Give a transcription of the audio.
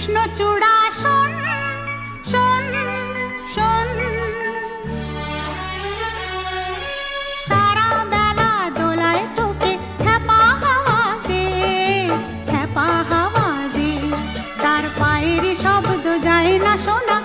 কৃষ্ণচূড়া শোন শোন শোন, সারা বেলা দোলায় তোকে ছ্যাপা হাওয়া দে, তার পায়ের শব্দ যায় না শোনা।